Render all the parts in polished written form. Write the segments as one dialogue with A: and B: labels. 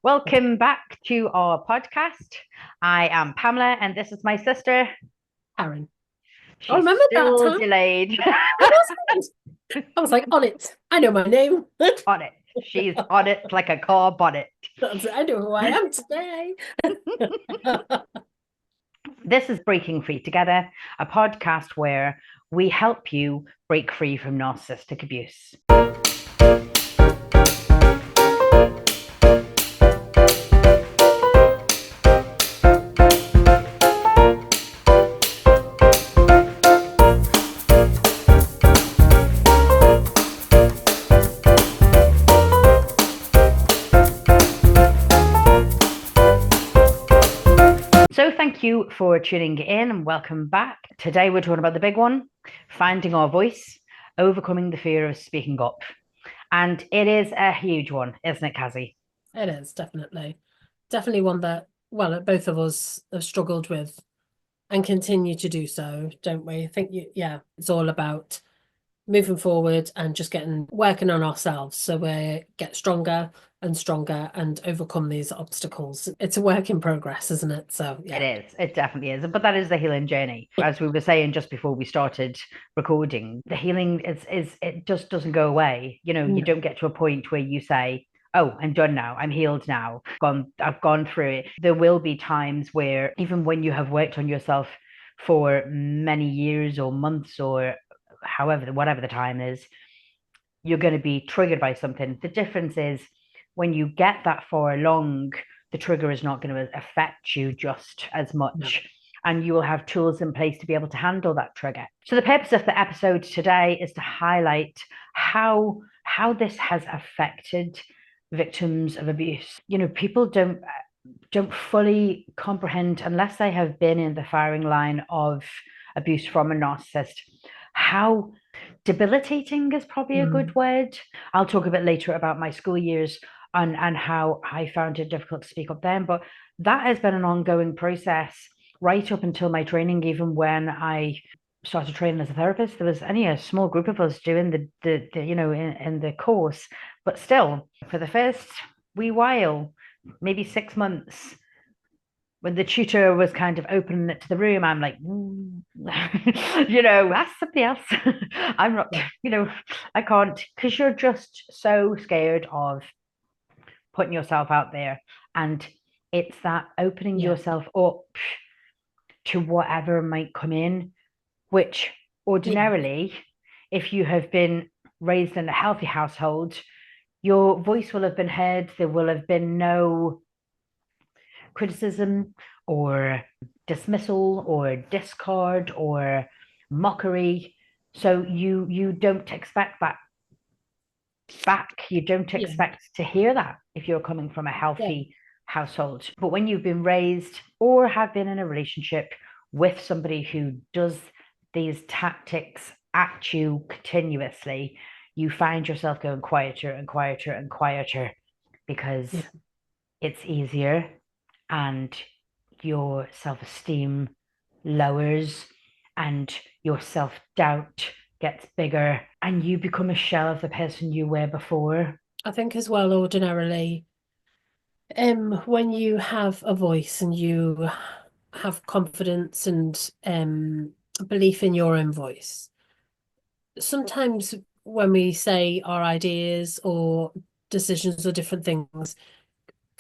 A: Welcome back to our podcast. I am Pamela, and this is my sister.
B: Aaron. I
A: She's
B: remember that
A: still
B: time.
A: delayed.
B: I I was like, on it. I know my name.
A: On it. She's on it like a car bonnet.
B: I know who I am today.
A: This is Breaking Free Together, a podcast where we help you break free from narcissistic abuse. So, thank you for tuning in and welcome back. Today, we're talking about the big one, finding our voice, overcoming the fear of speaking up. And it is a huge one, isn't it, Kazi?
B: It is definitely one that, well, both of us have struggled with and continue to do so, don't we? I think, yeah, it's all about moving forward and just working on ourselves so we get stronger and stronger and overcome these obstacles. It's a work in progress, isn't it? So
A: It
B: yeah.
A: is. It definitely is. But that is the healing journey. As we were saying just before we started recording, the healing is it just doesn't go away. You
B: No.
A: don't get to a point where you say, "Oh, I'm done now. I'm healed now. I've gone through it." There will be times where even when you have worked on yourself for many years or months or however, whatever the time is, you're going to be triggered by something. The difference is when you get that far along, the trigger is not going to affect you just as
B: No.
A: much. And you will have tools in place to be able to handle that trigger. So the purpose of the episode today is to highlight how this has affected victims of abuse. People don't fully comprehend unless they have been in the firing line of abuse from a narcissist how debilitating is probably a good
B: Mm.
A: word. I'll talk a bit later about my school years and how I found it difficult to speak up then, but that has been an ongoing process right up until my training. Even when I started training as a therapist, there was only a small group of us doing the in the course, but still for the first wee while, maybe 6 months, when the tutor was kind of opening it to the room, I'm like, ask somebody else. I'm not,
B: Yeah.
A: I can't, because you're just so scared of putting yourself out there. And it's that opening
B: Yeah.
A: yourself up to whatever might come in, which
B: Yeah.
A: ordinarily, if you have been raised in a healthy household, your voice will have been heard. There will have been no criticism or dismissal or discard or mockery. So you don't expect that back. You don't
B: Yeah.
A: expect to hear that if you're coming from a
B: Yeah.
A: healthy household. But when you've been raised or have been in a relationship with somebody who does these tactics at you continuously, you find yourself going quieter and quieter and quieter because
B: Yeah.
A: it's easier and your self esteem lowers and your self doubt gets bigger and you become a shell of the person you were before.
B: I think as well, ordinarily, when you have a voice and you have confidence and belief in your own voice, sometimes when we say our ideas or decisions or different things,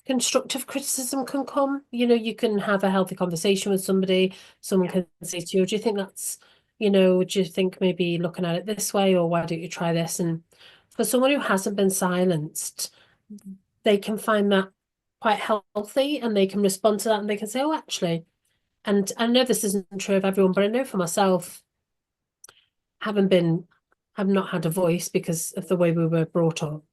B: constructive criticism can come. You can have a healthy conversation with somebody. Someone
A: Yeah.
B: can say to you, do you think that's, do you think maybe looking at it this way, or why don't you try this? And for someone who hasn't been silenced, they can find that quite healthy and they can respond to that and they can say, oh, actually, and I know this isn't true of everyone, but I know for myself, having been, have not had a voice because of the way we were brought up.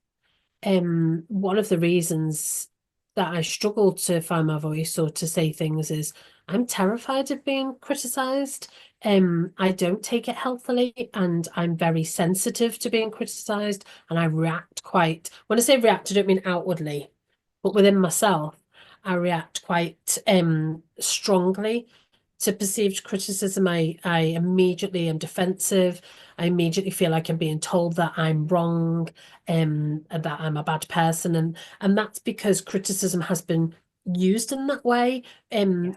B: One of the reasons that I struggle to find my voice or to say things is I'm terrified of being criticized. I don't take it healthily and I'm very sensitive to being criticized and I react quite, when I say react, I don't mean outwardly, but within myself, I react quite strongly to perceived criticism, I immediately am defensive. I immediately feel like I'm being told that I'm wrong, and that I'm a bad person, and that's because criticism has been used in that way.
A: Yeah.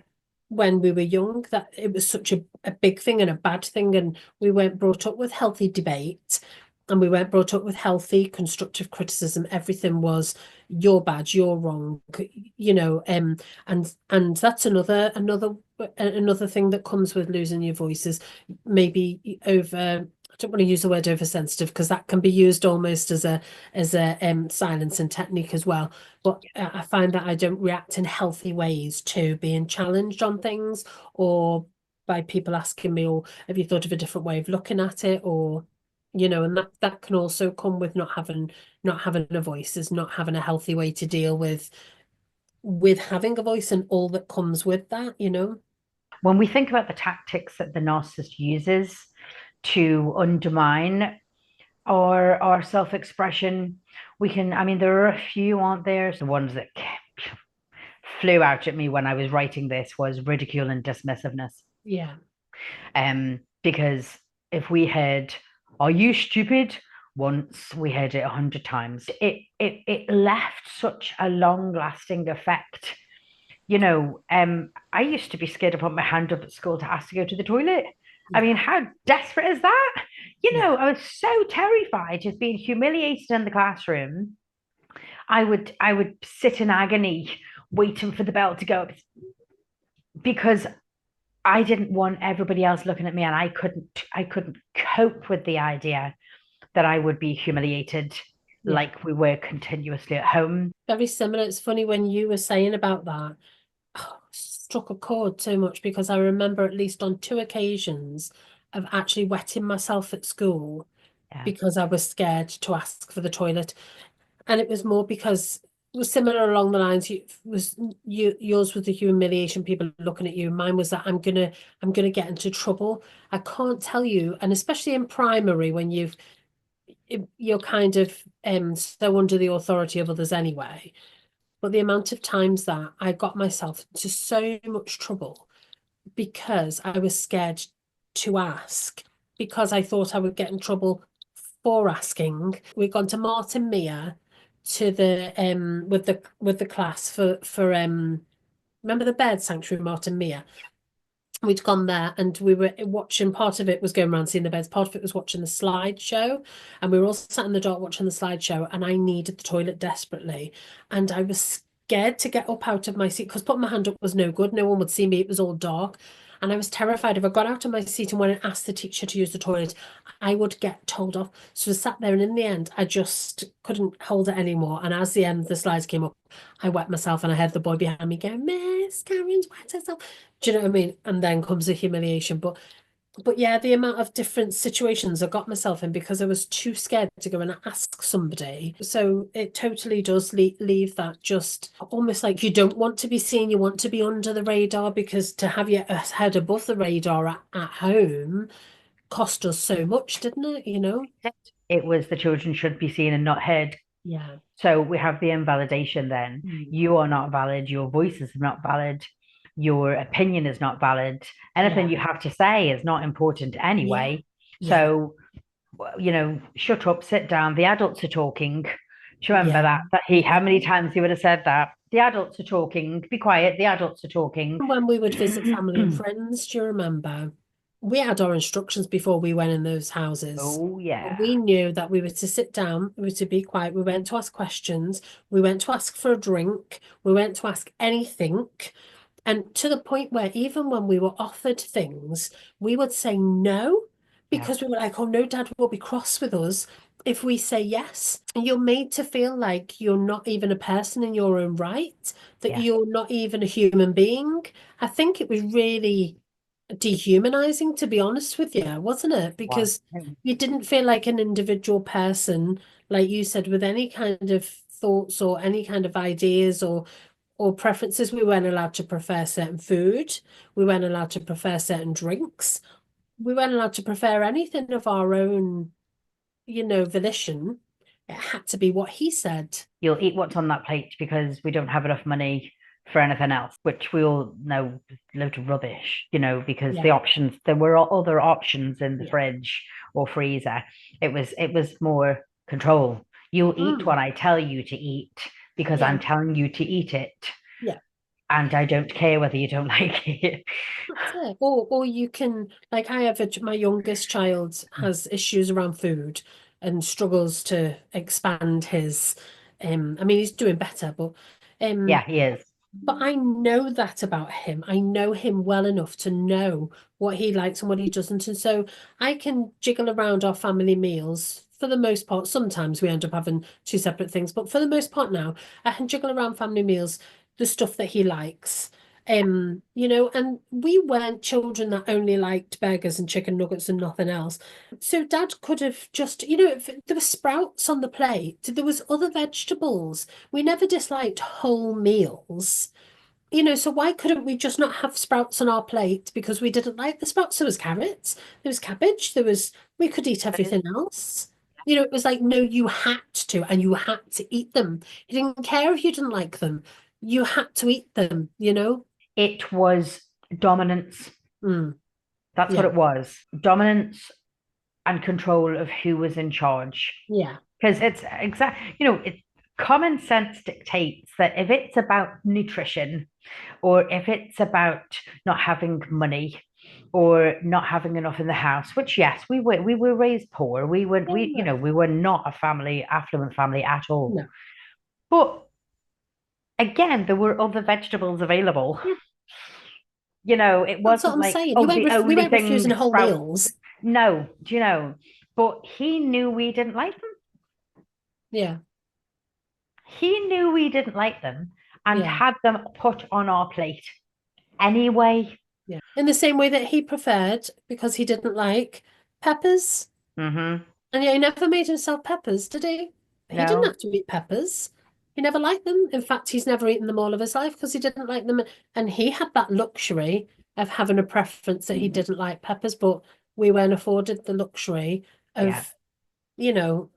B: When we were young, that it was such a big thing and a bad thing, and we weren't brought up with healthy debate, and we weren't brought up with healthy, constructive criticism. Everything was you're bad, you're wrong, you know, and that's another thing that comes with losing your voice is maybe over. I don't want to use the word oversensitive because that can be used almost as a silencing technique as well. But I find that I don't react in healthy ways to being challenged on things, or by people asking me, or have you thought of a different way of looking at it, or and that can also come with not having a voice, is not having a healthy way to deal with having a voice and all that comes with that.
A: When we think about the tactics that the narcissist uses to undermine our self-expression, we can, I mean, there are a few, aren't there? The ones that flew out at me when I was writing this was ridicule and dismissiveness.
B: Yeah.
A: Because if we had, "Are you stupid?" once, we heard it 100 times. It left such a long-lasting effect. I used to be scared to put my hand up at school to ask to go to the toilet. I
B: Yeah.
A: mean, how desperate is that?
B: Yeah.
A: I was so terrified of being humiliated in the classroom. I would sit in agony waiting for the bell to go because I didn't want everybody else looking at me, and I couldn't cope with the idea that I would be humiliated
B: Yeah.
A: like we were continuously at home.
B: Very similar. It's funny when you were saying about that, struck a chord so much because I remember at least on 2 occasions of actually wetting myself at school
A: Yeah.
B: because I was scared to ask for the toilet. And it was more because it was similar along the lines. Yours was the humiliation, people looking at you. Mine was that I'm gonna get into trouble. I can't tell you, and especially in primary when you're kind of so under the authority of others anyway. But the amount of times that I got myself into so much trouble because I was scared to ask, because I thought I would get in trouble for asking. We'd gone to Martin Mere to the with the class for remember the bird sanctuary, Martin Mere. We'd gone there and we were watching, part of it was going around seeing the birds, part of it was watching the slideshow, and we were all sat in the dark watching the slideshow, and I needed the toilet desperately, and I was scared to get up out of my seat because putting my hand up was no good. No one would see me. It was all dark. And I was terrified if I got out of my seat and went and asked the teacher to use the toilet, I would get told off. So I sat there, and in the end, I just couldn't hold it anymore. And as the end the slides came up, I wet myself, and I heard the boy behind me going, "Miss Karen's wet herself." Do you know what I mean? And then comes the humiliation. But yeah, the amount of different situations I got myself in because I was too scared to go and ask somebody. So it totally does leave that just almost like you don't want to be seen, you want to be under the radar, because to have your head above the radar at home cost us so much, didn't it?
A: It was the children should be seen and not heard.
B: Yeah.
A: So we have the invalidation then.
B: Mm.
A: You are not valid, your voice is not valid, your opinion is not valid. Anything
B: Yeah.
A: you have to say is not important
B: Yeah.
A: anyway.
B: Yeah.
A: So, shut up, sit down. The adults are talking. Do you remember
B: Yeah.
A: that? How many times he would have said that? The adults are talking. Be quiet. The adults are talking.
B: When we would visit family and friends, do you remember? We had our instructions before we went in those houses.
A: Oh, yeah.
B: We knew that we were to sit down, we were to be quiet, we went to ask questions, we went to ask for a drink, we went to ask anything. And to the point where even when we were offered things, we would say no
A: Yeah.
B: because we were like, oh no, Dad will be cross with us if we say yes. And you're made to feel like you're not even a person in your own right, that
A: Yeah.
B: you're not even a human being. I think it was really dehumanizing, to be honest with you, wasn't it?
A: Was.
B: Because you didn't feel like an individual person, like you said, with any kind of thoughts or any kind of ideas or preferences. We weren't allowed to prefer certain food. We weren't allowed to prefer certain drinks. We weren't allowed to prefer anything of our own, volition. It had to be what he said.
A: You'll eat what's on that plate because we don't have enough money for anything else, which we all know is a load of rubbish, because the
B: Yeah.
A: options, there were other options in the
B: Yeah.
A: fridge or freezer. It was more control. You'll eat
B: Mm.
A: what I tell you to eat because
B: Yeah.
A: I'm telling you to eat it.
B: Yeah.
A: And I don't care whether you don't like it.
B: That's it. Or you can, like, I have my youngest child has issues around food and struggles to expand his I mean he's doing better,
A: Yeah,
B: um
A: he is.
B: but I know that about him. I know him well enough to know what he likes and what he doesn't. And so I can jiggle around our family meals for the most part. Sometimes we end up having two separate things, but for the most part now, I can jiggle around family meals, the stuff that he likes. And we weren't children that only liked burgers and chicken nuggets and nothing else. So Dad could have just, if there were sprouts on the plate, there was other vegetables. We never disliked whole meals. So why couldn't we just not have sprouts on our plate because we didn't like the sprouts? There was carrots, there was cabbage, we could eat everything else. It was like, no, you had to, and you had to eat them. You didn't care if you didn't like them. You had to eat them.
A: It was dominance.
B: Mm,
A: That's what
B: yeah,
A: it was. Dominance and control of who was in charge.
B: yeah,
A: Because it's common sense dictates that if it's about nutrition or if it's about not having money or not having enough in the house, which yes, we were raised poor. We were
B: yeah, no,
A: we were not a affluent family at all.
B: no.
A: But again, there were other vegetables available.
B: Yeah,
A: It
B: that's what
A: wasn't
B: I'm
A: like,
B: saying.
A: oh, the
B: We
A: only
B: weren't refusing
A: thing
B: whole
A: sprout.
B: meals.
A: No, but he knew we didn't like them.
B: Yeah,
A: He knew we didn't like them and
B: yeah,
A: had them put on our plate anyway.
B: yeah. In the same way that he preferred, because he didn't like peppers.
A: Mm-hmm.
B: And yeah, he never made himself peppers, did he? He didn't
A: No.
B: have to eat peppers. He never liked them. In fact, he's never eaten them all of his life because he didn't like them. And he had that luxury of having a preference that he didn't like peppers, but we weren't afforded the luxury
A: Yeah.
B: of, you know,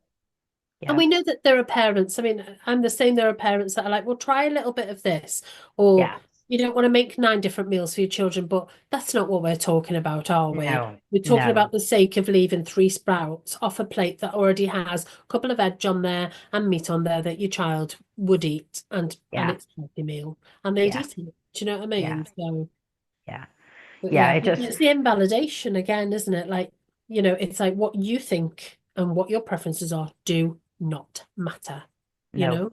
B: and
A: Yeah.
B: we know that there are parents. I mean, I'm the same. There are parents that are like, well, try a little bit of this, or
A: Yeah.
B: you don't want to make 9 different meals for your children, but that's not what we're talking about, are we?
A: No.
B: We're talking
A: No.
B: about the sake of leaving 3 sprouts off a plate that already has a couple of veg on there and meat on there that your child would eat, and
A: Yeah.
B: it's a healthy meal, and they'd
A: Yeah.
B: eat it. Do you know what I
A: Yeah.
B: mean? So,
A: Yeah.
B: but
A: Yeah.
B: yeah,
A: It just
B: it's the invalidation again, isn't it? Like, it's like what you think and what your preferences are do not matter, you
A: no.
B: know?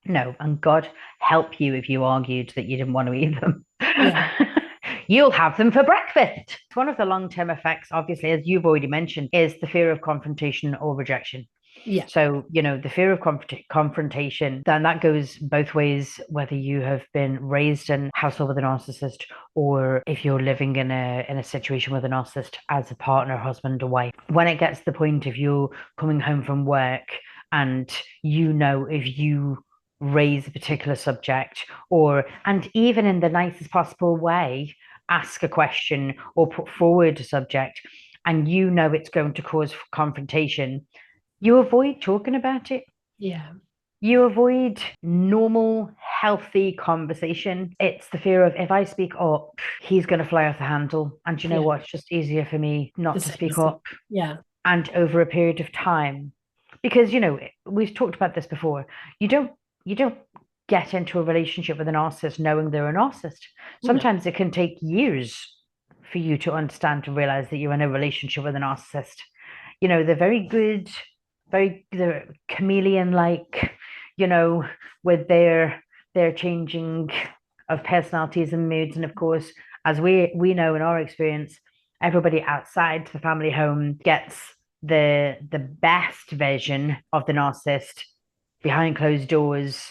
A: No. And God help you if you argued that you didn't want to eat them.
B: Yeah,
A: You'll have them for breakfast. One of the long-term effects, obviously, as you've already mentioned, is the fear of confrontation or rejection.
B: yeah,
A: So, the fear of confrontation, then that goes both ways, whether you have been raised in a household with a narcissist or if you're living in a situation with a narcissist as a partner, husband, or wife. When it gets to the point of you coming home from work and if you raise a particular subject and even in the nicest possible way, ask a question or put forward a subject, and it's going to cause confrontation, you avoid talking about it.
B: yeah,
A: You avoid normal, healthy conversation. It's the fear of if I speak up, he's going to fly off the handle. And you know
B: yeah,
A: what? It's just easier for me
B: the
A: not to
B: same
A: speak
B: thing.
A: up
B: Yeah,
A: and over a period of time. Because, we've talked about this before. You don't get into a relationship with a narcissist knowing they're a narcissist.
B: no,
A: Sometimes it can take years for you to understand to realize that you're in a relationship with a narcissist. They're very good, they're chameleon like, you know, with their changing of personalities and moods. And of course, as we know in our experience, everybody outside the family home gets the best version of the narcissist behind closed doors.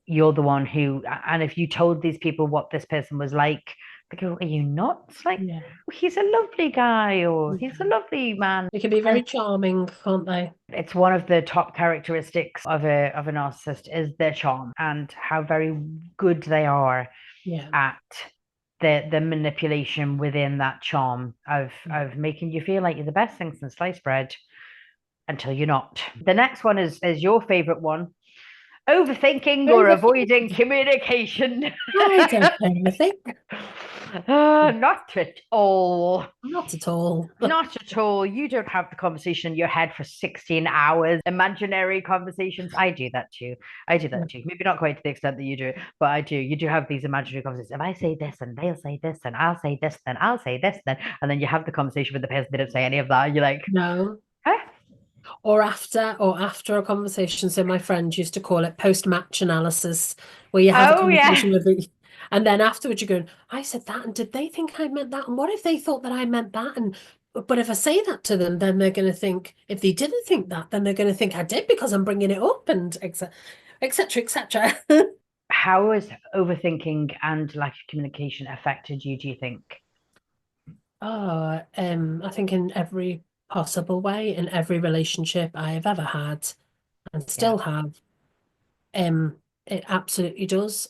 A: You're the one who, and if you told these people what this person was like, they go, are you nuts? Like,
B: yeah,
A: he's a lovely guy or he's a
B: yeah.
A: lovely man.
B: They can be
A: And
B: very charming, can't they?
A: it's one of the top characteristics of a narcissist is their charm and how very good they are
B: Yeah,
A: at the manipulation within that charm of making you feel like you're the best thing since sliced bread until you're not. The next one is your favorite one, Overthinking or avoiding
B: Overthinking.
A: communication.
B: I don't overthink.
A: Not at all.
B: Not at all.
A: Not at all. You don't have the conversation in your head for 16 hours. Imaginary conversations. I do that too. I do that too. Maybe not quite to the extent that you do, but I do. You do have these imaginary conversations. If I say this and they'll say this, and I'll say this, then I'll say this, then and then you have the conversation with the person that didn't say any of that. And you're like,
B: No.
A: huh?
B: Or after a conversation. So my friend used to call it post-match analysis, where you have a
A: Oh yeah.
B: conversation with the, and then afterwards you're going, I said that, and did they think I meant that? And what if they thought that I meant that? And but if I say that to them, then they're going to think, if they didn't think that, then they're going to think I did because I'm bringing it up, and etc. etc. etc.
A: How has overthinking and lack of communication affected you, do you think?
B: Oh, I think in every possible way, in every relationship I've ever had and
A: Yeah.
B: still have, it absolutely does.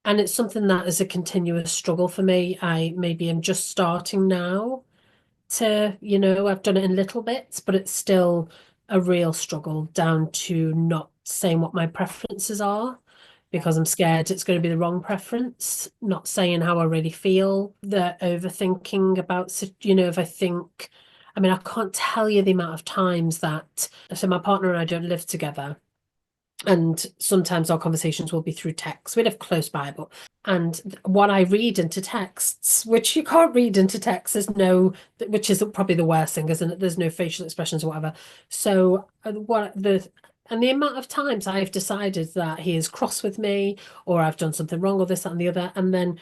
B: And it's something that is a continuous struggle for me. I maybe am just starting now to, I've done it in little bits, but it's still a real struggle down to not saying what my preferences are because I'm scared it's going to be the wrong preference, not saying how I really feel, the overthinking about, if I think, I mean, I can't tell you the amount of times that, so my partner and I don't live together. And sometimes our conversations will be through text. We live close by, but and what I read into texts, which you can't read into text, which is probably the worst thing, isn't it? There's no facial expressions or whatever. So the amount of times I've decided that he is cross with me, or I've done something wrong, or this, that, and the other, and then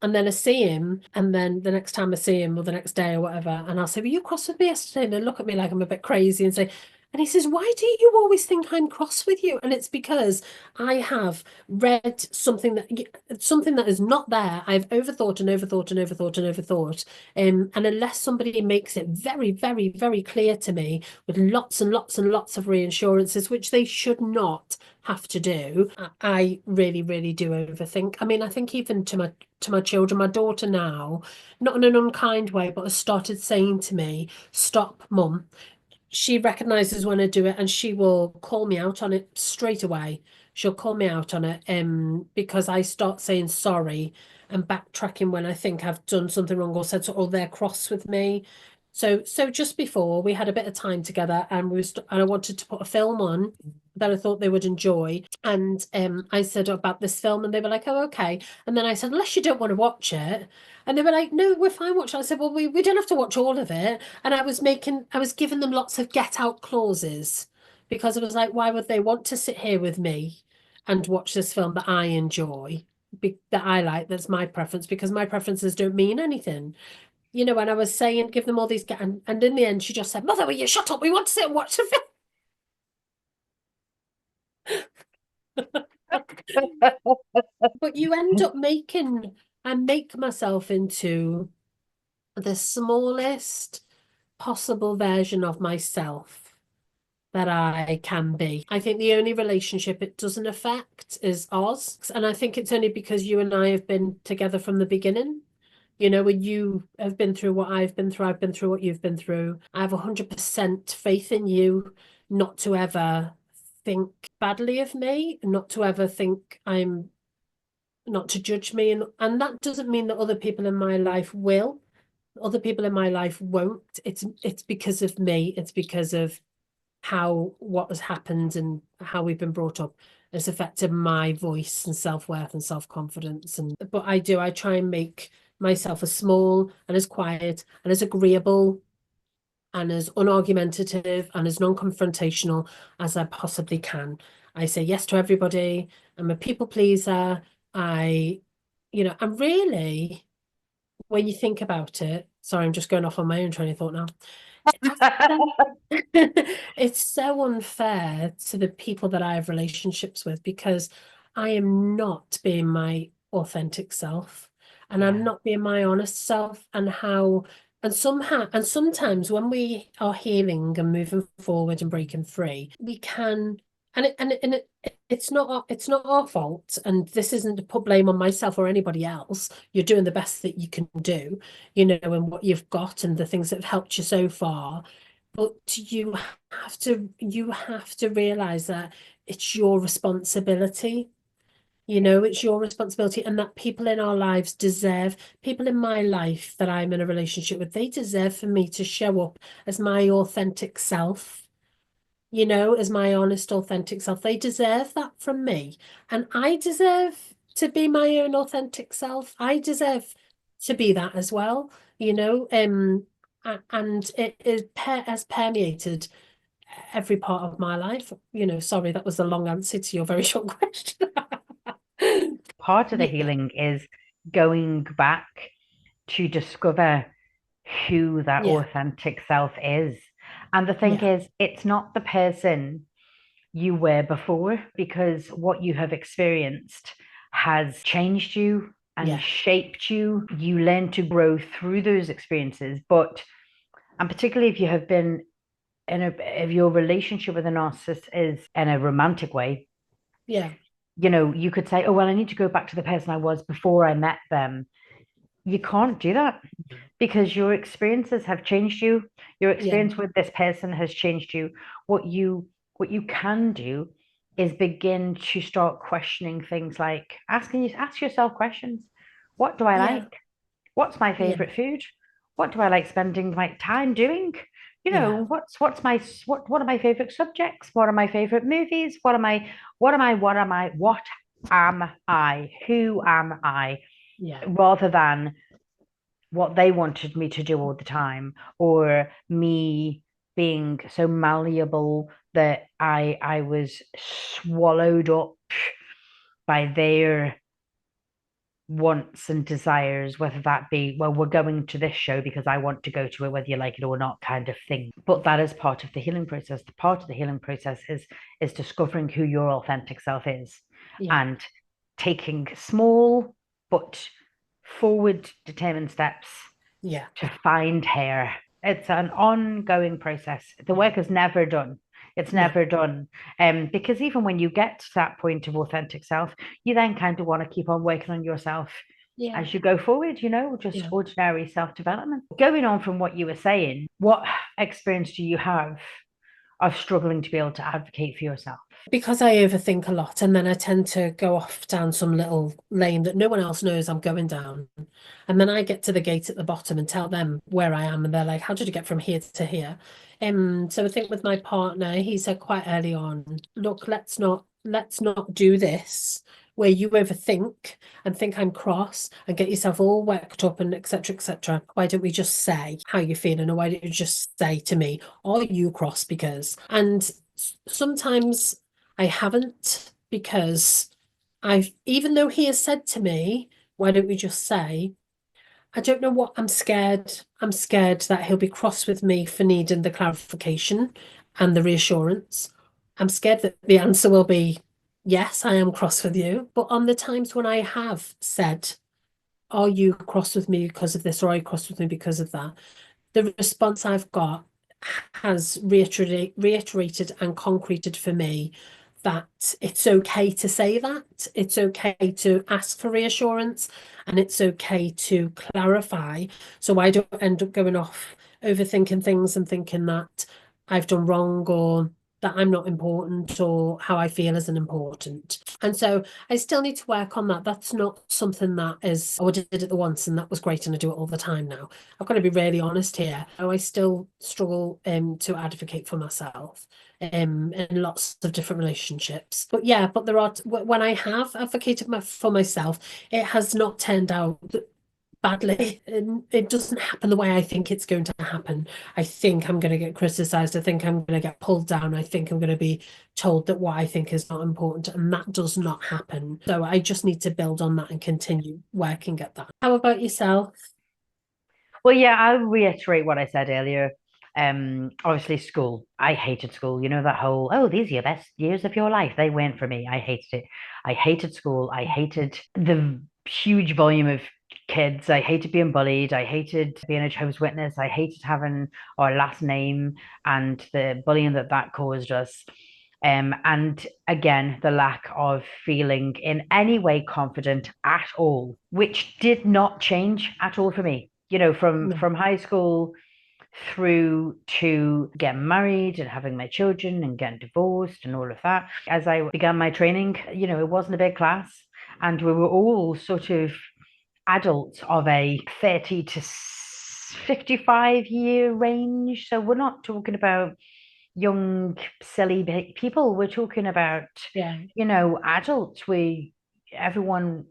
B: I see him, and then the next time I see him, or the next day, or whatever, and I'll say, "Were you cross with me yesterday?" And they look at me like I'm a bit crazy and say, and he says, "Why do you always think I'm cross with you?" And it's because I have read something that is not there. I've overthought and overthought and overthought and overthought. And unless somebody makes it very, very, very clear to me with lots and lots and lots of reassurances, which they should not have to do, I really, really do overthink. I mean, I think even to my children, my daughter now, not in an unkind way, but has started saying to me, "Stop, mum." She recognizes when I do it, and she will call me out on it straight away. She'll call me out on it, because I start saying sorry and backtracking when I think I've done something wrong or said so, or they're cross with me. So just before we had a bit of time together, and and I wanted to put a film on that I thought they would enjoy, and I said about this film, and they were like, "Oh, okay." And then I said, "Unless you don't want to watch it," and they were like, "No, we're fine watching." I said, "Well, we don't have to watch all of it." And I was giving them lots of get out clauses because I was like, why would they want to sit here with me and watch this film that I enjoy, that I like, that's my preference, because my preferences don't mean anything. And I was saying, give them all these, and in the end, she just said, "Mother, will you shut up? We want to sit and watch the film." But you end up I make myself into the smallest possible version of myself that I can be. I think the only relationship it doesn't affect is ours. And I think it's only because you and I have been together from the beginning. When you have been through what I've been through, I've been through what you've been through. I have 100% faith in you not to ever think badly of me, not to ever think I'm not to judge me. And that doesn't mean that other people in my life will. Other people in my life won't. It's because of me. It's because of what has happened and how we've been brought up has affected my voice and self-worth and self-confidence. But I try and make myself as small and as quiet and as agreeable and as unargumentative and as non-confrontational as I possibly can. I say yes to everybody. I'm a people pleaser. I'm really, when you think about it, sorry, I'm just going off on my own train of thought now. It's so unfair to the people that I have relationships with because I am not being my authentic self, and I'm
A: Yeah.
B: not being my honest self, and sometimes when we are healing and moving forward and breaking free, we can, it's not our fault, and this isn't to put blame on myself or anybody else. You're doing the best that you can do, and what you've got and the things that have helped you so far. But you have to realize that it's your responsibility. You know, it's your responsibility, and that people in our lives deserve, people in my life that I'm in a relationship with, they deserve for me to show up as my authentic self, you know, as my honest, authentic self. They deserve that from me. And I deserve to be my own authentic self. I deserve to be that as well, you know. And has permeated every part of my life. You know, sorry, that was a long answer to your very short question.
A: Part of the
B: Yeah,
A: healing is going back to discover who that
B: yeah,
A: authentic self is. And the thing
B: yeah,
A: is, it's not the person you were before, because what you have experienced has changed you and
B: yeah,
A: shaped you. You learn to grow through those experiences. But, and particularly if you have been if your relationship with a narcissist is in a romantic way,
B: yeah,
A: you could say, oh, well, I need to go back to the person I was before I met them. You can't do that, because your experiences have changed you. Your
B: yeah,
A: experience with this person has changed you. What you can do is begin to start questioning things, like ask yourself questions. What do I
B: yeah,
A: like? What's my
B: yeah,
A: favorite food? What do I like spending my time doing?
B: yeah,
A: What are my favorite subjects? What are my favorite movies? What am I? Who am I?
B: yeah,
A: Rather than what they wanted me to do all the time, or me being so malleable that I was swallowed up by their wants and desires, whether that be, well, we're going to this show because I want to go to it, whether you like it or not, kind of thing. But that is part of the healing process. The part of the healing process is discovering who your authentic self is,
B: yeah,
A: and taking small but forward determined steps
B: yeah,
A: to find her. It's an ongoing process. The
B: yeah,
A: work is never done. It's
B: no,
A: never done. Because even when you get to that point of authentic self, you then kind of want to keep on working on yourself
B: yeah,
A: as you go forward, just
B: yeah.
A: ordinary self-development. Going on from what you were saying, what experience do you have of struggling to be able to advocate for yourself?
B: Because I overthink a lot, and then I tend to go off down some little lane that no one else knows I'm going down. And then I get to the gate at the bottom and tell them where I am, and they're like, "How did you get from here to here?" So I think with my partner, he said quite early on, "Look, let's not do this where you overthink and think I'm cross and get yourself all worked up and etc. etc. Why don't we just say how you're feeling, or why don't you just say to me, are you cross because?" And sometimes I haven't, because even though he has said to me, why don't we just say, I don't know what I'm scared. I'm scared that he'll be cross with me for needing the clarification and the reassurance. I'm scared that the answer will be, yes, I am cross with you. But on the times when I have said, are you cross with me because of this, or are you cross with me because of that? The response I've got has reiterated and concreted for me that it's okay to say that. It's okay to ask for reassurance, and it's okay to clarify. So I don't end up going off overthinking things and thinking that I've done wrong, or that I'm not important, or how I feel isn't important. And so I still need to work on that. That's not something that is, oh, I did it once and that was great and I do it all the time now. I've got to be really honest here. Oh, I still struggle to advocate for myself in lots of different relationships. But yeah, but there are when I have advocated for myself, it has not turned out badly. It doesn't happen the way I think it's going to happen. I think I'm going to get criticized. I think I'm going to get pulled down. I think I'm going to be told that what I think is not important, and that does not happen. So I just need to build on that and continue working at that. How about yourself?
A: Well, yeah, I'll reiterate what I said earlier. Obviously, school. I hated school. That whole, oh, these are your best years of your life. They weren't for me. I hated it. I hated school. I hated the huge volume of kids. I hated being bullied. I hated being a Jehovah's Witness. I hated having our last name and the bullying that caused us. And again, the lack of feeling in any way confident at all, which did not change at all for me. From
B: No.
A: high school through to getting married and having my children and getting divorced and all of that. As I began my training, it wasn't a big class, and we were all sort of adults of a 30 to 55-year range. So we're not talking about young, silly people. We're talking about,
B: Yeah.
A: adults. Everyone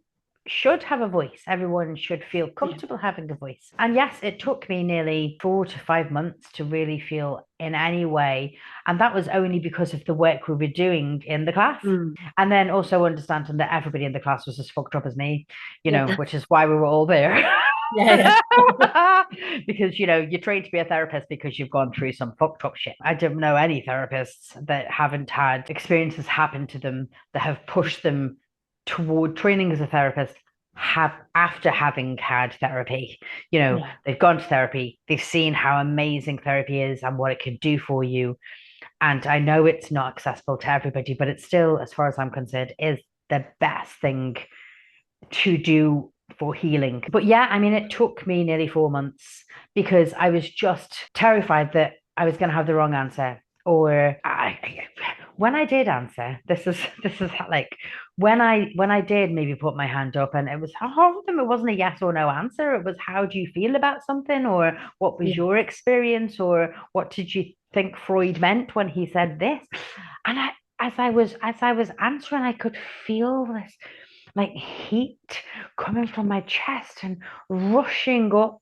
A: should have a voice. Everyone should feel
B: Yeah.
A: comfortable having a voice. And yes, it took me nearly 4 to 5 months to really feel in any way. And that was only because of the work we were doing in the class.
B: Mm.
A: And then also understanding that everybody in the class was as fucked up as me,
B: Yeah.
A: which is why we were all there.
B: Yeah.
A: Because you're trained to be a therapist because you've gone through some fucked up shit. I don't know any therapists that haven't had experiences happen to them that have pushed them toward training as a therapist have after having had therapy.
B: Yeah.
A: They've gone to therapy, they've seen how amazing therapy is and what it can do for you. And I know it's not accessible to everybody, but it's still, as far as I'm concerned, is the best thing to do for healing. But yeah, I mean, it took me nearly 4 months because I was just terrified that I was going to have the wrong answer. Or when I did answer, this is like when I did maybe put my hand up, and it was it wasn't a yes or no answer. It was, how do you feel about something, or what was
B: Yeah.
A: your experience, or what did you think Freud meant when he said this? And as I was answering, I could feel this like heat coming from my chest and rushing up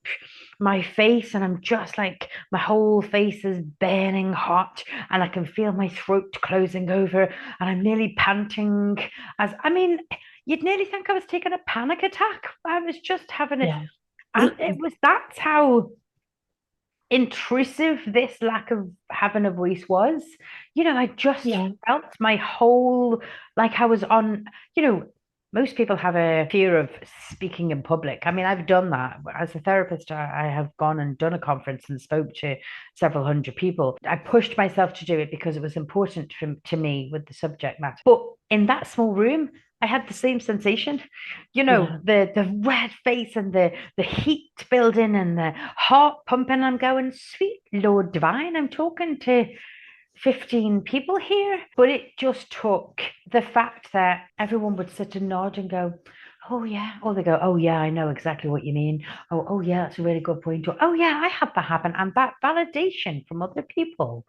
A: my face, and I'm just like, my whole face is burning hot, and I can feel my throat closing over, and I'm nearly panting. As I mean, you'd nearly think I was taking a panic attack. I was just having it,
B: Yeah.
A: and that's how intrusive this lack of having a voice was. I just
B: Yeah.
A: felt my whole, like I was on, most people have a fear of speaking in public. I mean, I've done that as a therapist. I have gone and done a conference and spoke to several hundred people. I pushed myself to do it because it was important to me with the subject matter. But in that small room, I had the same sensation,
B: Yeah.
A: the red face and the heat building and the heart pumping. I'm going, sweet Lord Divine, I'm talking to 15 people here. But it just took the fact that everyone would sit and nod and go, oh yeah, or they go, oh yeah, I know exactly what you mean. Oh yeah, that's a really good point. Or, oh yeah, I had that happen. And that validation from other people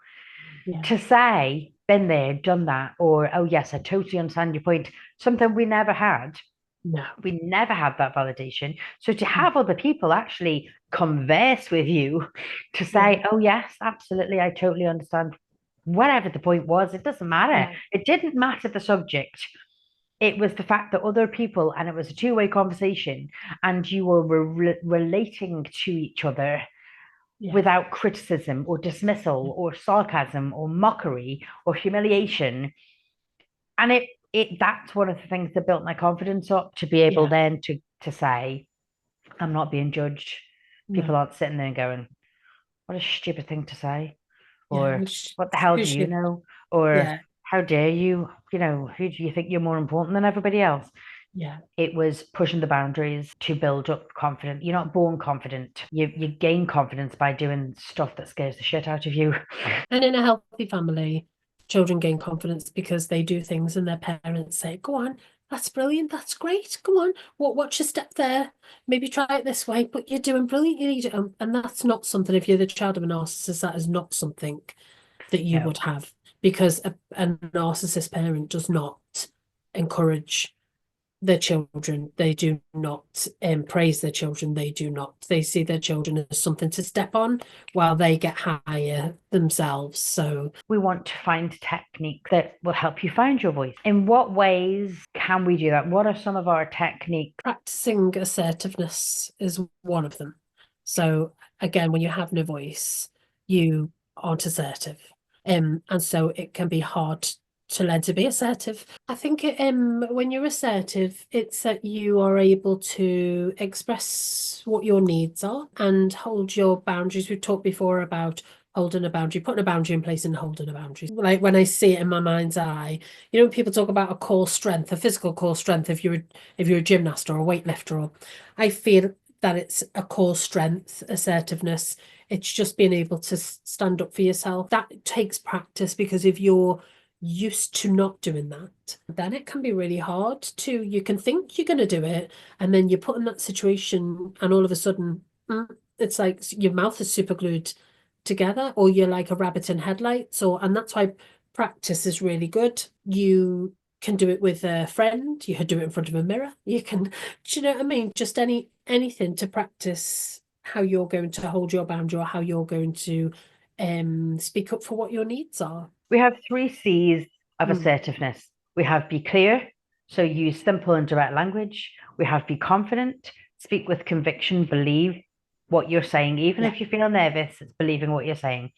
B: Yeah.
A: to say, been there, done that, or oh yes, I totally understand your point, something we never had.
B: No.
A: We never had that validation. So to have other people actually converse with you to
B: Yeah.
A: say, oh yes, absolutely, I totally understand. Whatever the point was, it doesn't matter.
B: Yeah.
A: It didn't matter the subject. It was the fact that other people, and it was a two-way conversation, and you were relating to each other
B: Yeah.
A: without criticism or dismissal or sarcasm or mockery or humiliation. And that's one of the things that built my confidence up, to be able
B: Yeah.
A: then to say, I'm not being judged. People
B: No.
A: aren't sitting there and going, what a stupid thing to say,
B: Yeah.
A: or what the hell do you
B: Usually,
A: know, or
B: yeah.
A: how dare you, who do you think you're more important than everybody else?
B: Yeah.
A: It was pushing the boundaries to build up confidence. You're not born confident. You gain confidence by doing stuff that scares the shit out of you.
B: And in a healthy family, children gain confidence because they do things and their parents say, go on, that's brilliant, that's great, go on, watch your step there, maybe try it this way, but you're doing brilliant, you need it. And that's not something, if you're the child of a narcissist, that is not something that you
A: No.
B: would have, because a narcissist parent does not encourage their children. They do not praise their children. They do not. They see their children as something to step on while they get higher themselves. So
A: We want to find technique that will help you find your voice. In what ways can we do that? What are some of our techniques?
B: practicing assertiveness is one of them. So again, when you have no voice, you aren't assertive. And so it can be hard to learn to be assertive. I think when you're assertive, it's that you are able to express what your needs are and hold your boundaries. We've talked before about holding a boundary, putting a boundary in place and holding a boundary. Like when I see it in my mind's eye, people talk about a core strength, a physical core strength if you're a gymnast or a weightlifter, or I feel that it's a core strength, assertiveness. It's just being able to stand up for yourself. That takes practice, because if you're used to not doing that, then it can be really hard to, you can think you're going to do it, and then you're put in that situation, and all of a sudden, it's like your mouth is super glued together, or you're like a rabbit in headlights, and that's why practice is really good. You can do it with a friend, you can do it in front of a mirror, you can, do you know what I mean? Just anything to practice how you're going to hold your boundary, or how you're going to speak up for what your needs are.
A: We have three C's of assertiveness. We have be clear, so use simple and direct language. We have be confident, speak with conviction, believe what you're saying, even if you feel nervous, it's believing what you're saying,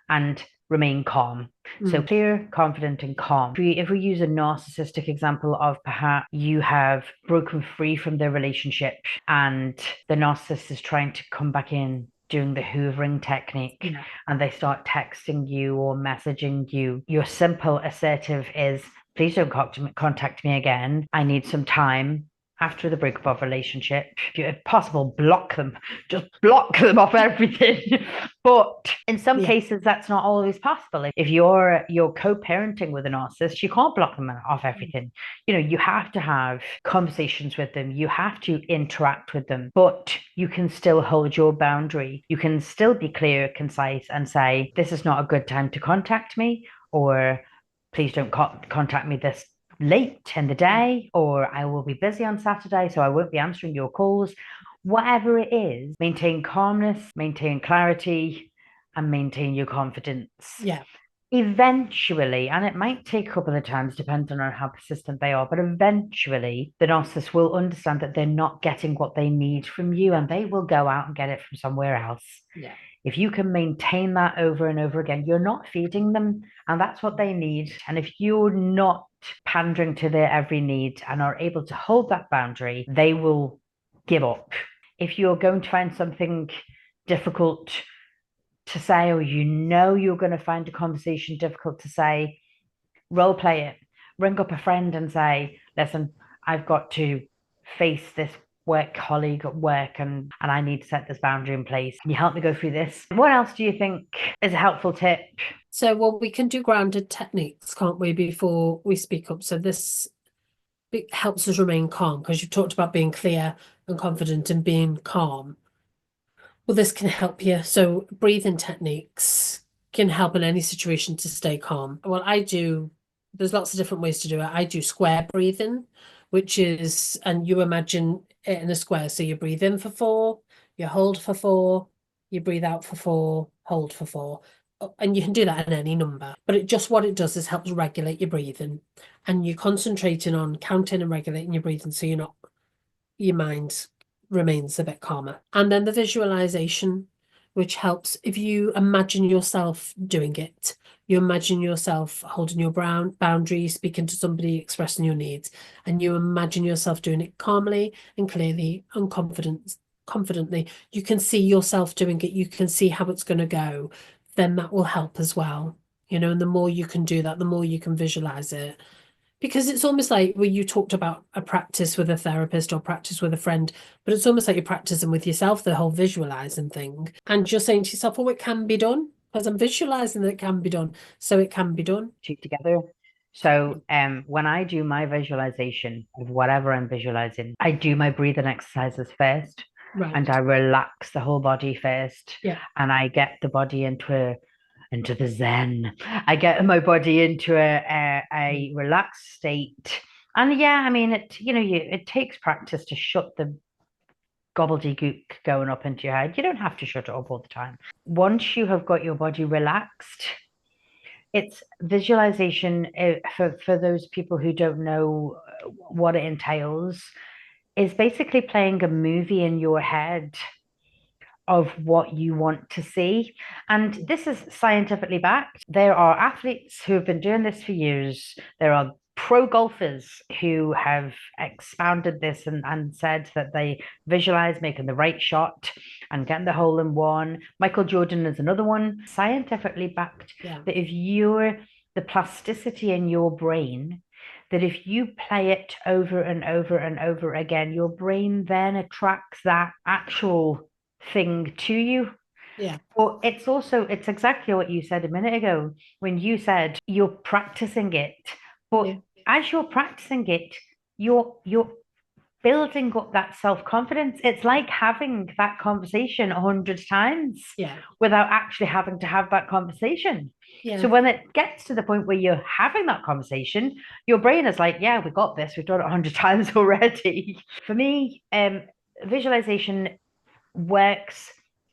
A: and remain calm. So clear, confident, and calm. If we use a narcissistic example of perhaps you have broken free from the relationship and the narcissist is trying to come back in, doing the hoovering technique, and they start texting you or messaging you, your simple assertive is, please don't contact me again. I need some time after the breakup of relationship. If possible, block them. Just block them off everything. But in some cases, that's not always possible. If you're co-parenting with a narcissist, you can't block them off everything. You have to have conversations with them. You have to interact with them, but you can still hold your boundary. You can still be clear, concise, and say, this is not a good time to contact me, or please don't contact me this late in the day, or I will be busy on Saturday, so I won't be answering your calls. Whatever it is, maintain calmness, maintain clarity, and maintain your confidence.
B: Yeah.
A: Eventually, and it might take a couple of times depending on how persistent they are, but eventually the narcissist will understand that they're not getting what they need from you, and they will go out and get it from somewhere else.
B: Yeah.
A: If you can maintain that over and over again, you're not feeding them, and that's what they need. And if you're not pandering to their every need and are able to hold that boundary, they will give up. If you're going to find something difficult to say, or you're going to find a conversation difficult to say, role play it. Ring up a friend and say, listen, I've got to face this work colleague at work, and I need to set this boundary in place. Can you help me go through this? What else do you think is a helpful tip?
B: So, well, we can do grounded techniques, can't we, before we speak up? So this helps us remain calm, because you talked about being clear and confident and being calm. Well, this can help you. So breathing techniques can help in any situation to stay calm. Well, there's lots of different ways to do it. I do square breathing, which is, and you imagine it in a square. So you breathe in for 4, you hold for 4, you breathe out for 4, hold for 4. And you can do that in any number. But what it does is helps regulate your breathing. And you're concentrating on counting and regulating your breathing, so your mind remains a bit calmer. And then the visualization, which helps if you imagine yourself doing it. You imagine yourself holding your boundary, speaking to somebody, expressing your needs, and you imagine yourself doing it calmly and clearly and confidently. You can see yourself doing it. You can see how it's going to go. Then that will help as well. And the more you can do that, the more you can visualize it. Because it's almost like when you talked about a practice with a therapist or practice with a friend, but it's almost like you're practicing with yourself, the whole visualizing thing. And you're saying to yourself, oh, it can be done, because I'm visualizing that it can be done. So it can be done.
A: Together. So when I do my visualization of whatever I'm visualizing, I do my breathing exercises first.
B: Right.
A: And I relax the whole body first.
B: Yeah.
A: And I get the body into the zen. I get my body into a relaxed state. And yeah, I mean, it takes practice to shut the gobbledygook going up into your head. You don't have to shut it up all the time. Once you have got your body relaxed, it's visualization, for those people who don't know what it entails, is basically playing a movie in your head of what you want to see. And this is scientifically backed. There are athletes who have been doing this for years. There are pro golfers who have expounded this and said that they visualize making the right shot and getting the hole in one. Michael Jordan is another one, scientifically backed, that if the plasticity in your brain that if you play it over and over and over again, your brain then attracts that actual thing to you.
B: Yeah.
A: But it's exactly what you said a minute ago when you said you're practicing it. But
B: Yeah.
A: as you're practicing it, you're building up that self-confidence. It's like having that conversation 100 times
B: Yeah.
A: without actually having to have that conversation.
B: Yeah.
A: So when it gets to the point where you're having that conversation, your brain is like, yeah, we got this. We've done it 100 times already. For me, visualization works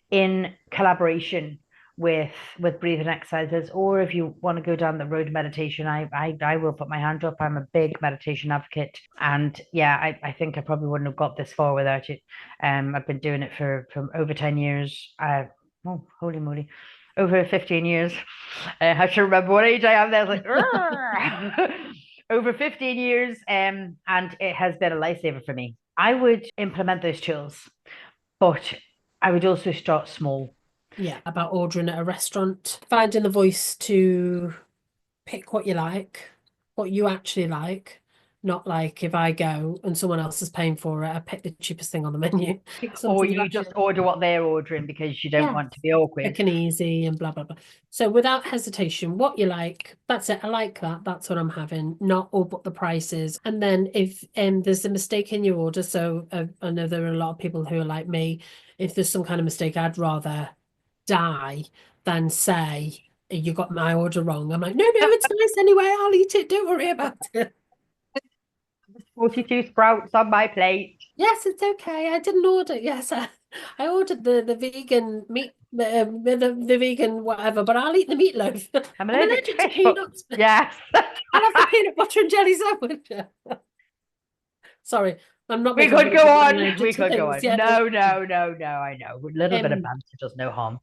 A: in collaboration with breathing exercises, or if you want to go down the road of meditation, I will put my hand up. I'm a big meditation advocate, and yeah, I think I probably wouldn't have got this far without it. I've been doing it for over 10 years. Oh, holy moly, over 15 years. I have to remember what age I am there. It's like over 15 years, and it has been a lifesaver for me. I would implement those tools, but I would also start small.
B: Yeah. About ordering at a restaurant, finding the voice to pick what you like, what you actually like. Not like if I go and someone else is paying for it, I pick the cheapest thing on the menu. Pick
A: Or
B: something you
A: you
B: actually
A: just order what they're ordering because you don't
B: yeah,
A: want to be awkward.
B: quick and easy and blah blah blah. So without hesitation, what you like, that's it. I like that. That's what I'm having. Not all but the prices. And then if there's a mistake in your order, so I know there are a lot of people who are like me. If there's some kind of mistake, I'd rather die than say you got my order wrong. I'm like, no, it's nice anyway. I'll eat it. Don't worry about it.
A: 42 sprouts on my plate.
B: Yes, it's okay. I didn't order. Yes, I ordered the vegan meat, the vegan whatever, but I'll eat the meatloaf.
A: I'm
B: I'm
A: allergic to
B: allergic to
A: fish, but
B: peanuts.
A: yes.
B: I'll have the peanut butter and jelly sandwich. Sorry, I'm not
A: We
B: making
A: could
B: fun of
A: go
B: people being
A: on.
B: allergic
A: We
B: to
A: could go
B: things.
A: on.
B: Yeah, no.
A: No, no, no, no. I know. A little bit of
B: Um,
A: banter does no harm.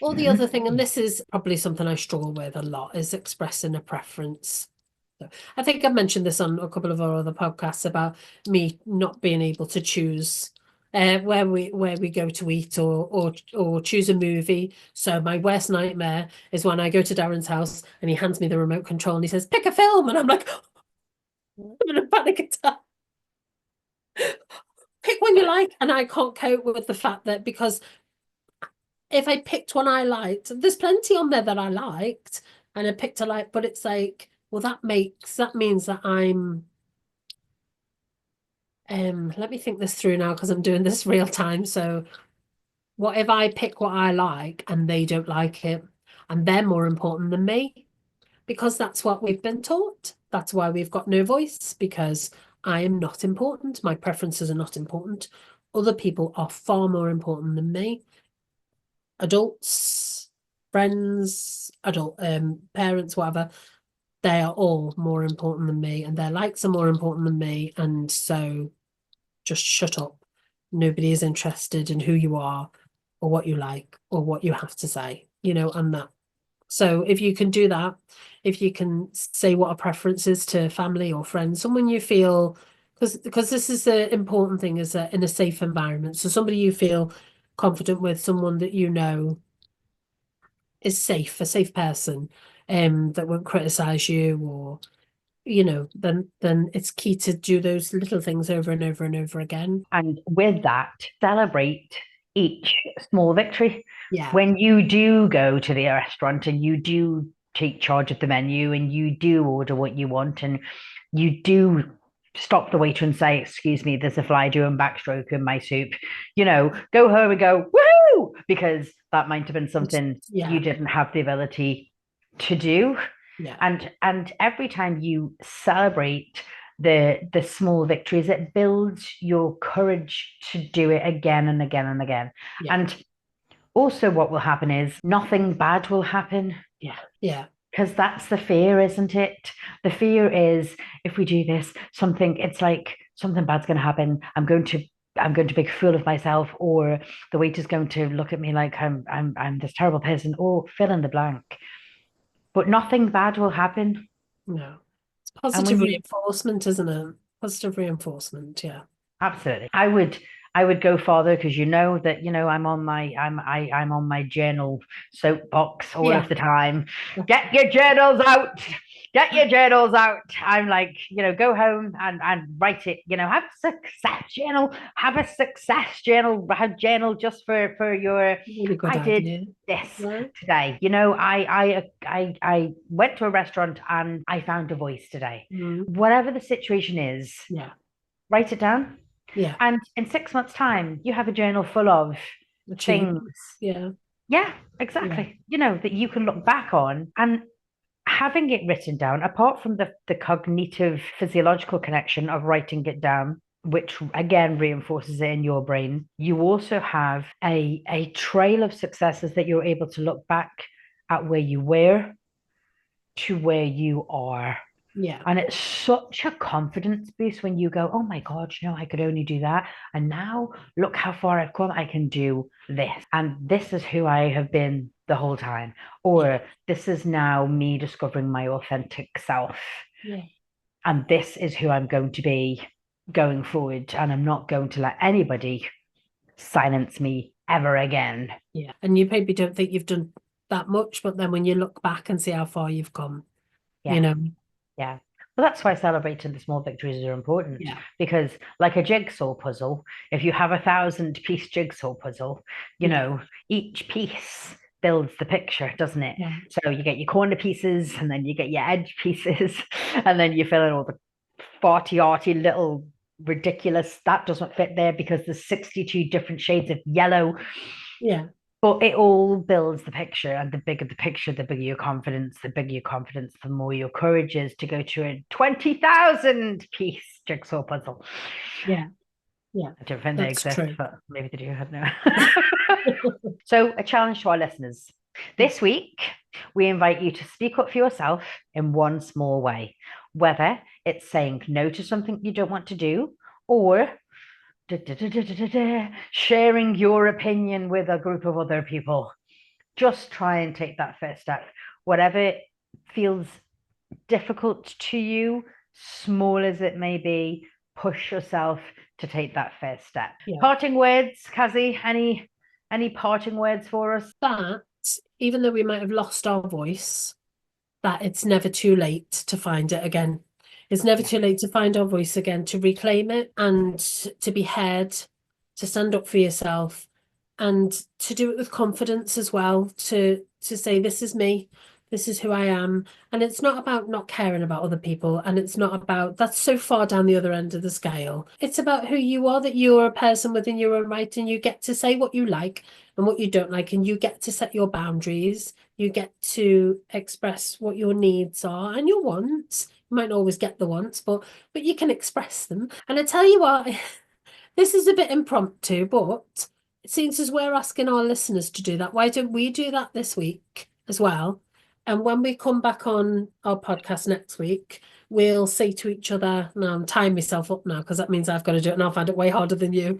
B: or the other thing, and this is probably something I struggle with a lot, is expressing a preference. So, I think I mentioned this on a couple of our other podcasts about me not being able to choose where we go to eat or choose a movie. So my worst nightmare is when I go to Darren's house and he hands me the remote control and he says, "Pick a film," and I'm like, I'm in a panic attack. Pick one you like, and I can't cope with the fact that because if I picked one I liked, there's plenty on there that I liked, and I picked a like, but it's like, well, that means that I'm let me think this through now because I'm doing this real time. So what if I pick what I like and they don't like it and they're more important than me? Because that's what we've been taught. That's why we've got no voice, because I am not important. My preferences are not important. Other people are far more important than me. Adults, friends, adult parents, whatever, they are all more important than me, and their likes are more important than me. And so just shut up. Nobody is interested in who you are or what you like or what you have to say, and that. So if you can do that, if you can say what a preference is to family or friends, someone you feel, because this is the important thing, is that in a safe environment. So somebody you feel confident with, someone that you know is safe, a safe person, that won't criticize you, or then it's key to do those little things over and over and over again.
A: And with that, celebrate each small victory.
B: Yeah.
A: When you do go to the restaurant and you do take charge of the menu and you do order what you want and you do stop the waiter and say, "Excuse me, there's a fly doing backstroke in my soup," go home and go, "Woo!" Because that might have been something you
B: Yeah.
A: didn't have the ability to do.
B: Yeah.
A: And every time you celebrate the small victories, it builds your courage to do it again and again and again.
B: Yeah.
A: And also what will happen is nothing bad will happen.
B: Yeah. Yeah.
A: Because that's the fear, isn't it? The fear is if we do this, it's like something bad's going to happen. I'm going to make a fool of myself, or the waiter's going to look at me like I'm this terrible person, or fill in the blank. But nothing bad will happen.
B: No. It's
A: And
B: positive
A: when you
B: reinforcement, isn't it? Positive reinforcement. Yeah.
A: absolutely, I would go farther because that I'm on my journal soapbox all
B: Yeah.
A: of the time. Get your journals out. get your journals out. I'm like, go home and write it. Have a success journal. Have a success journal. Have journal just for your.
B: Really good
A: I did
B: idea.
A: this
B: Yeah.
A: today. I went to a restaurant and I found a voice today.
B: Mm.
A: Whatever the situation is,
B: Yeah.
A: write it down.
B: Yeah.
A: And in 6 months' time, you have a journal full of things.
B: Achievements. Yeah.
A: Yeah,
B: Yeah.
A: exactly. That you can look back on. And having it written down, apart from the cognitive physiological connection of writing it down, which again reinforces it in your brain, you also have a trail of successes that you're able to look back at where you were to where you are.
B: Yeah.
A: And it's such a confidence boost when you go, oh my God, I could only do that. And now look how far I've come. I can do this. And this is who I have been the whole time.
B: Yeah.
A: Or this is now me discovering my authentic self.
B: Yeah.
A: And this is who I'm going to be going forward. And I'm not going to let anybody silence me ever again.
B: Yeah. And you maybe don't think you've done that much, but then when you look back and see how far you've come,
A: Yeah.
B: you know.
A: Yeah. Well, that's why celebrating the small victories are important.
B: Yeah.
A: Because, like a jigsaw puzzle, if you have 1,000-piece jigsaw puzzle, each piece builds the picture, doesn't it?
B: Yeah.
A: So you get your corner pieces, and then you get your edge pieces, and then you fill in all the farty-arty little ridiculous that doesn't fit there because there's 62 different shades of yellow.
B: Yeah.
A: But it all builds the picture, and the bigger the picture, the bigger your confidence. The bigger your confidence, the more your courage is to go to a 20,000-piece jigsaw puzzle.
B: Yeah. Yeah.
A: I don't think they
B: That's
A: exist,
B: true.
A: but maybe they do. I don't know. So, a challenge to our listeners. This week, we invite you to speak up for yourself in one small way, whether it's saying no to something you don't want to do, or sharing your opinion with a group of other people. Just try and take that first step. Whatever feels difficult to you, small as it may be, push yourself to take that first step.
B: Yeah.
A: Parting words, Kazi, any parting words for us?
B: That even though we might have lost our voice, that it's never too late to find it again. It's never too late to find our voice again, to reclaim it and to be heard, to stand up for yourself, and to do it with confidence as well, to say, this is me, this is who I am. And it's not about not caring about other people, and it's not about, that's so far down the other end of the scale. It's about who you are, that you're a person within your own right, and you get to say what you like and what you don't like, and you get to set your boundaries. You get to express what your needs are and your wants. You might not always get the wants, but you can express them. And I tell you what, this is a bit impromptu, but it seems as we're asking our listeners to do that. Why don't we do that this week as well? And when we come back on our podcast next week, we'll say to each other, now I'm tying myself up now because that means I've got to do it and I'll find it way harder than you.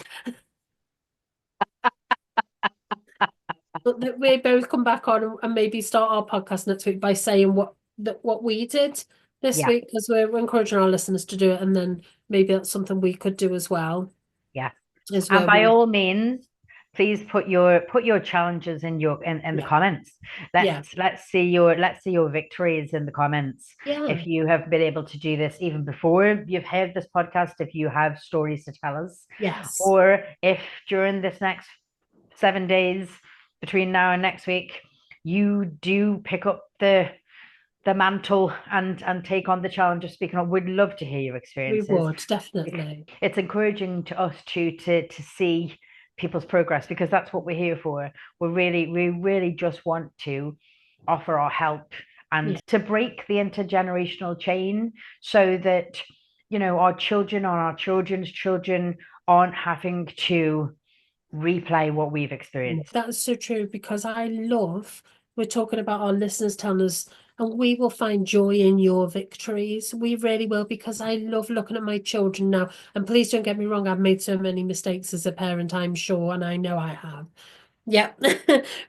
B: But that we both come back on and maybe start our podcast next week by saying what we did this week, because we're encouraging our listeners to do it, and then maybe that's something we could do as well.
A: Yeah. And by all means, please put your challenges in the comments. Let's see your victories in the comments.
B: Yeah.
A: If you have been able to do this even before you've heard this podcast, if you have stories to tell us.
B: Yes.
A: Or if during this next 7 days between now and next week, you do pick up the mantle and take on the challenge of speaking up. We'd love to hear your experiences.
B: We would, definitely.
A: It's encouraging to us to see people's progress, because that's what we're here for. We really just want to offer our help and to break the intergenerational chain, so that our children or our children's children aren't having to replay what we've experienced.
B: That's so true, because we're talking about our listeners telling us, and we will find joy in your victories. We really will, because I love looking at my children now. And please don't get me wrong, I've made so many mistakes as a parent, I'm sure, and I know I have. Yeah.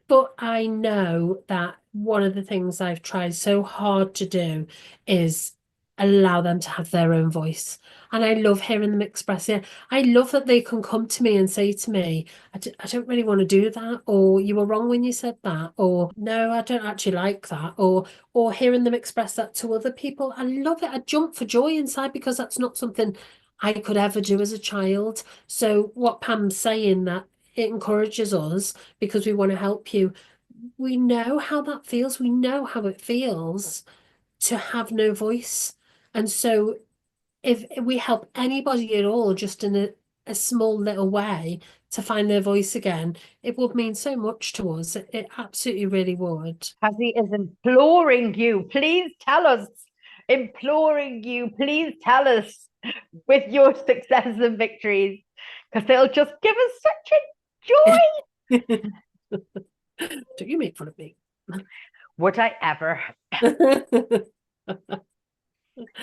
B: But I know that one of the things I've tried so hard to do is allow them to have their own voice. And I love hearing them express it. I love that they can come to me and say to me, I don't really want to do that, or you were wrong when you said that, or no, I don't actually like that, or hearing them express that to other people. I love it. I jump for joy inside because that's not something I could ever do as a child. So what Pam's saying, that it encourages us because we want to help you. We know how that feels. We know how it feels to have no voice. And so if we help anybody at all, just in a small little way, to find their voice again, it would mean so much to us. It absolutely really would.
A: Cassie is imploring you, please tell us. Imploring you, please tell us with your successes and victories, because it'll just give us such a joy.
B: Don't you make fun of me.
A: Would I ever?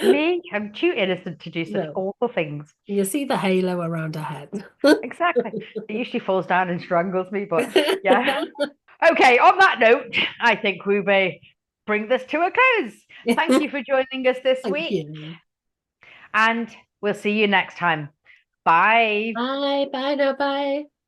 A: Me? I'm too innocent to do such
B: No,
A: awful things.
B: you see the halo around her head.
A: Exactly. It usually falls down and strangles me, but yeah. Okay, on that note, I think we may bring this to a close. Thank you for joining us this
B: Thank
A: week,
B: you.
A: and we'll see you next time. Bye.
B: Bye, bye now, bye.